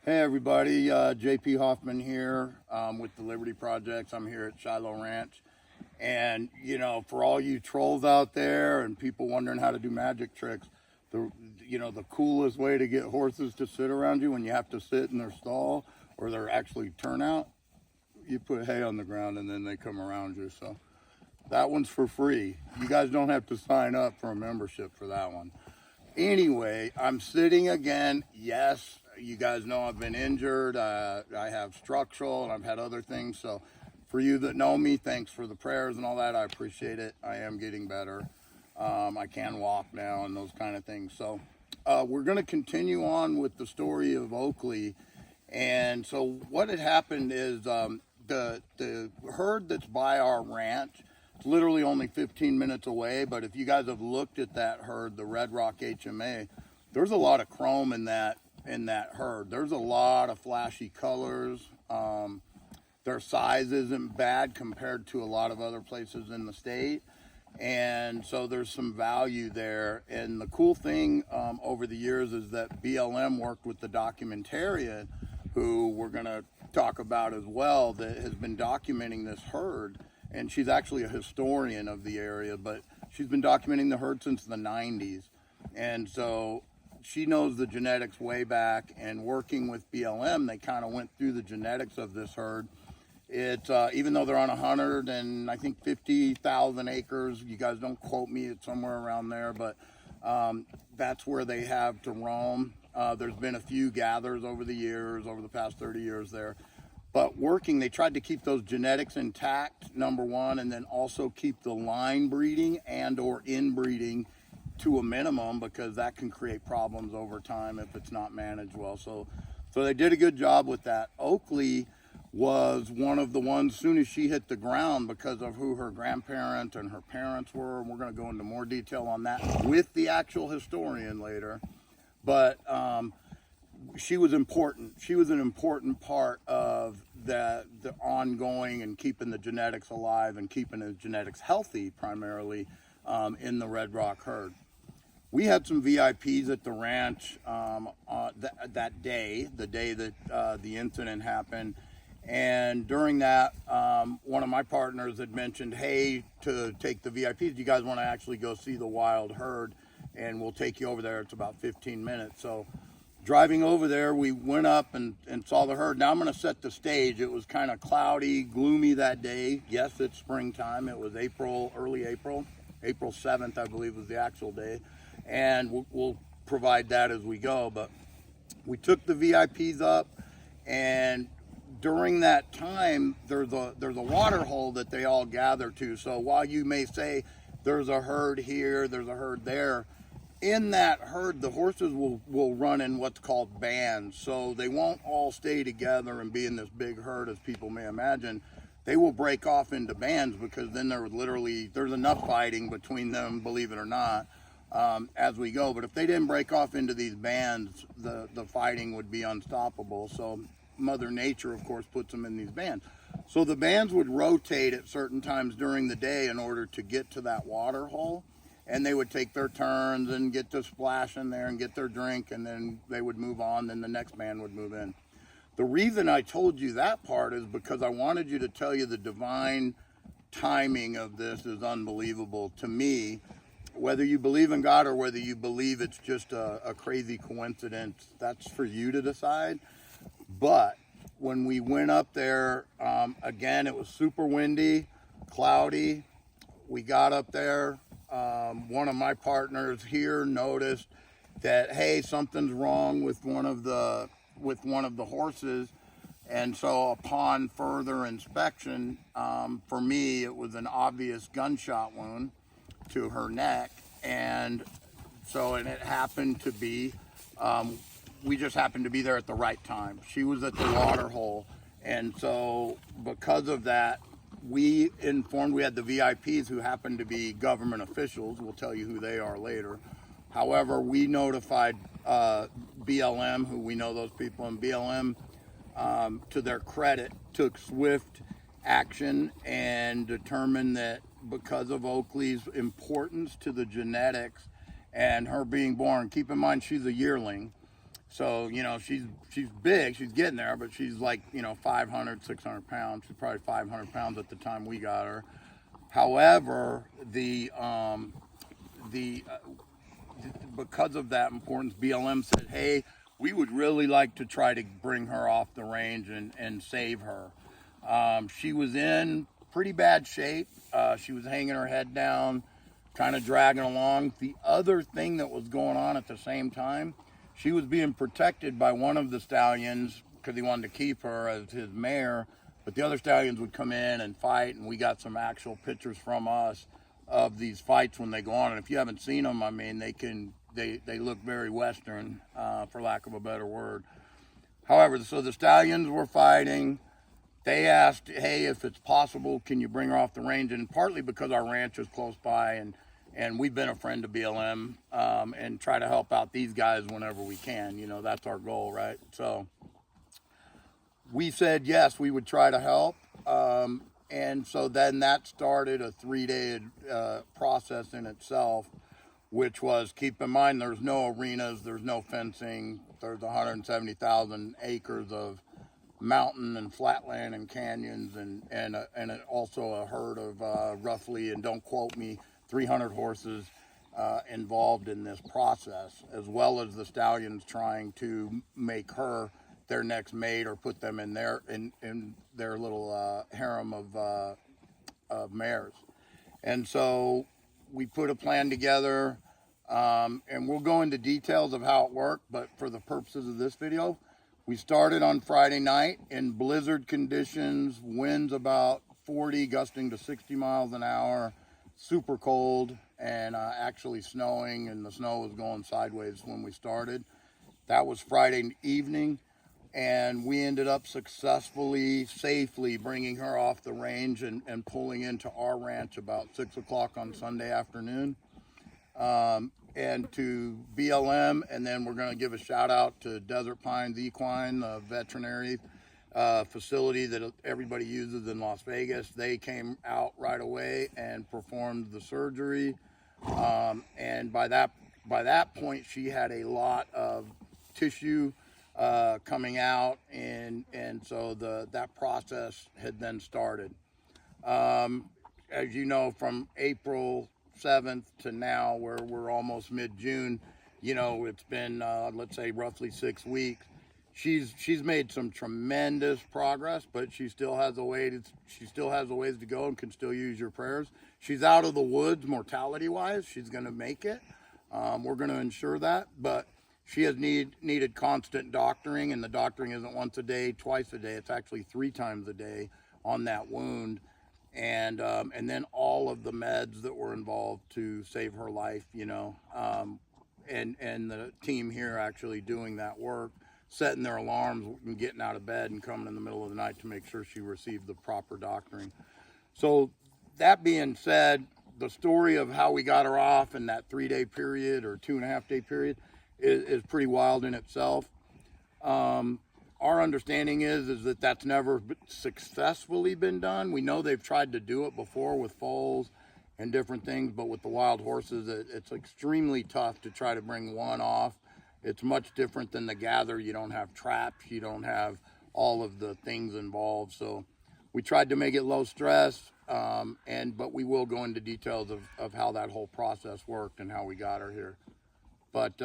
Hey everybody, JP Hoffman here with the Liberty Projects. I'm here at Shiloh Ranch. And, you know, for all you trolls out there and people wondering how to do magic tricks, the coolest way to get horses to sit around you when you have to sit in their stall or they're actually turnout, you put hay on the ground and then they come around you. So that one's for free. You guys don't have to sign up for a membership for that one. Anyway, I'm sitting again. Yes, you guys know I've been injured. I have structural and I've had other things. So for you that know me, thanks for the prayers and all that. I appreciate it. I am getting better. I can walk now and those kind of things. So we're going to continue on with the story of Oakley. And so what had happened is the herd that's by our ranch, it's literally only 15 minutes away, but if you guys have looked at that herd, the Red Rock HMA, there's a lot of chrome in that herd. There's a lot of flashy colors. Their size isn't bad compared to a lot of other places in the state. And so there's some value there. And the cool thing over the years is that BLM worked with the documentarian, who we're going to talk about as well, that has been documenting this herd. And she's actually a historian of the area, but she's been documenting the herd since the 90s. And so she knows the genetics way back, and working with BLM, they kind of went through the genetics of this herd. It's even though they're on 100 and I think 50,000 acres, you guys don't quote me, it's somewhere around there, but that's where they have to roam. There's been a few gathers over the years, over the past 30 years there. But working, they tried to keep those genetics intact, number one, and then also keep the line breeding and or inbreeding to a minimum, because that can create problems over time if it's not managed well. So they did a good job with that. Oakley was one of the ones, soon as she hit the ground, because of who her grandparents and her parents were, and we're going to go into more detail on that with the actual historian later. But she was important. She was an important part of the ongoing and keeping the genetics alive and keeping the genetics healthy, primarily in the Red Rock herd. We had some VIPs at the ranch that day, the day that the incident happened. And during that, one of my partners had mentioned, hey, to take the VIPs, do you guys want to actually go see the wild herd? And we'll take you over there. It's about 15 minutes. So driving over there, we went up and saw the herd. Now I'm going to set the stage. It was kind of cloudy, gloomy that day. Yes, it's springtime. It was early April. April 7th, I believe, was the actual day. And we'll provide that as we go. But we took the VIPs up, and during that time, there's a water hole that they all gather to. So while you may say there's a herd here, there's a herd there, in that herd, the horses will run in what's called bands. So they won't all stay together and be in this big herd as people may imagine. They will break off into bands, because then there's enough fighting between them, believe it or not, as we go. But if they didn't break off into these bands, the fighting would be unstoppable. So Mother Nature, of course, puts them in these bands. So the bands would rotate at certain times during the day in order to get to that water hole. And they would take their turns and get to splash in there and get their drink, and then they would move on, then the next band would move in. The reason I told you that part is because I wanted you to tell you the divine timing of this is unbelievable to me. Whether you believe in God or whether you believe it's just a crazy coincidence, that's for you to decide. But when we went up there, again, it was super windy, cloudy. We got up there. One of my partners here noticed that, hey, something's wrong with one of the horses. And so upon further inspection, for me, it was an obvious gunshot wound to her neck. And so, and it happened to be, we just happened to be there at the right time. She was at the water hole. And so because of that, we had the VIPs, who happened to be government officials. We'll tell you who they are later. However, we notified BLM, who we know those people, and BLM, to their credit, took swift action and determined that because of Oakley's importance to the genetics and her being born, keep in mind she's a yearling, So, you know, she's big, she's getting there, but she's like, you know, 500, 600 pounds. She's probably 500 pounds at the time we got her. However, because of that importance, BLM said, hey, we would really like to try to bring her off the range and save her. She was in pretty bad shape. She was hanging her head down, kind of dragging along. The other thing that was going on at the same time, she was being protected by one of the stallions because he wanted to keep her as his mare, but the other stallions would come in and fight, and we got some actual pictures from us of these fights when they go on. And if you haven't seen them, I mean, they look very Western, for lack of a better word. However, so the stallions were fighting. They asked, hey, if it's possible, can you bring her off the range? And partly because our ranch is close by, and we've been a friend to BLM, and try to help out these guys whenever we can. You know, that's our goal, right? So we said yes, we would try to help. And so then that started a 3-day process in itself, which was, keep in mind, there's no arenas, there's no fencing, there's 170,000 acres of mountain and flatland and canyons, and also a herd of roughly, and don't quote me, 300 horses involved in this process, as well as the stallions trying to make her their next mate or put them in their little harem of mares. And so we put a plan together, and we'll go into details of how it worked, but for the purposes of this video, we started on Friday night in blizzard conditions, winds about 40, gusting to 60 miles an hour, super cold, and actually snowing, and the snow was going sideways when we started. That was Friday evening, and we ended up successfully, safely bringing her off the range and pulling into our ranch about 6 o'clock on Sunday afternoon. And to BLM, and then we're going to give a shout out to Desert Pines Equine, the veterinary facility that everybody uses in Las Vegas. They came out right away and performed the surgery, and by that point she had a lot of tissue coming out, and so that process had then started. As you know, from April 7th to now, where we're almost mid-June, you know, it's been let's say roughly 6 weeks. She's made some tremendous progress, but she still has a ways to go and can still use your prayers. She's out of the woods mortality wise. She's going to make it. We're going to ensure that, but she has needed constant doctoring, and the doctoring isn't once a day, twice a day. It's actually 3 times a day on that wound. And then all of the meds that were involved to save her life, you know, and the team here actually doing that work, setting their alarms and getting out of bed and coming in the middle of the night to make sure she received the proper doctoring. So that being said, the story of how we got her off in that 3-day period or 2.5-day period is pretty wild in itself. Our understanding is that that's never successfully been done. We know they've tried to do it before with foals and different things, but with the wild horses, it's extremely tough to try to bring one off. It's much different than the gather. You don't have traps, you don't have all of the things involved. So we tried to make it low stress, but we will go into details of how that whole process worked and how we got her here. But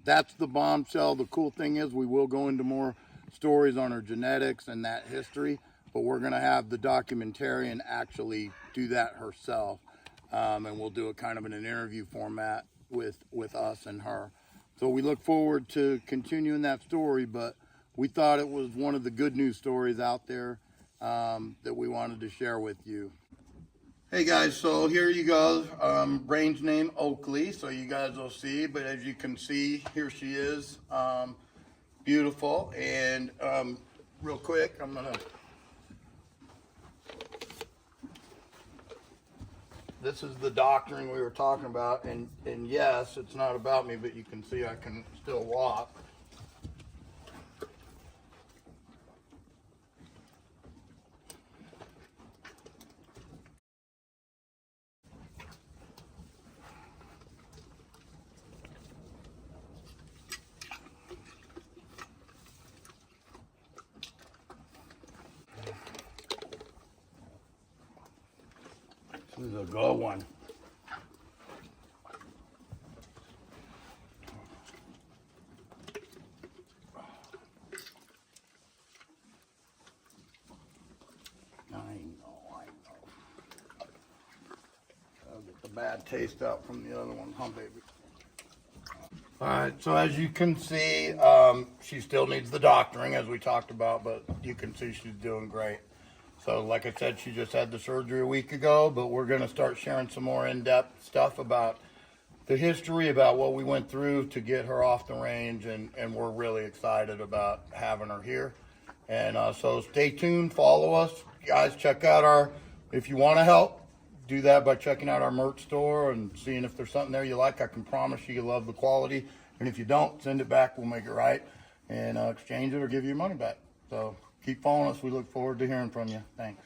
that's the bombshell. The cool thing is we will go into more stories on her genetics and that history, but we're going to have the documentarian actually do that herself, and we'll do it kind of in an interview format with us and her. So we look forward to continuing that story, but we thought it was one of the good news stories out there that we wanted to share with you. Hey guys, so here you go, range name Oakley, so you guys will see, but as you can see, here she is, beautiful, and real quick, this is the doctoring we were talking about, and yes, it's not about me, but you can see I can still walk. This is a good one. I know. I'll get the bad taste out from the other one, huh, baby? All right, so as you can see, she still needs the doctoring, as we talked about, but you can see she's doing great. So like I said, she just had the surgery a week ago, but we're going to start sharing some more in-depth stuff about the history, about what we went through to get her off the range, and we're really excited about having her here. And so stay tuned, follow us. Guys, check out if you want to help, do that by checking out our merch store and seeing if there's something there you like. I can promise you love the quality. And if you don't, send it back. We'll make it right and exchange it or give you your money back. So keep following us. We look forward to hearing from you. Thanks.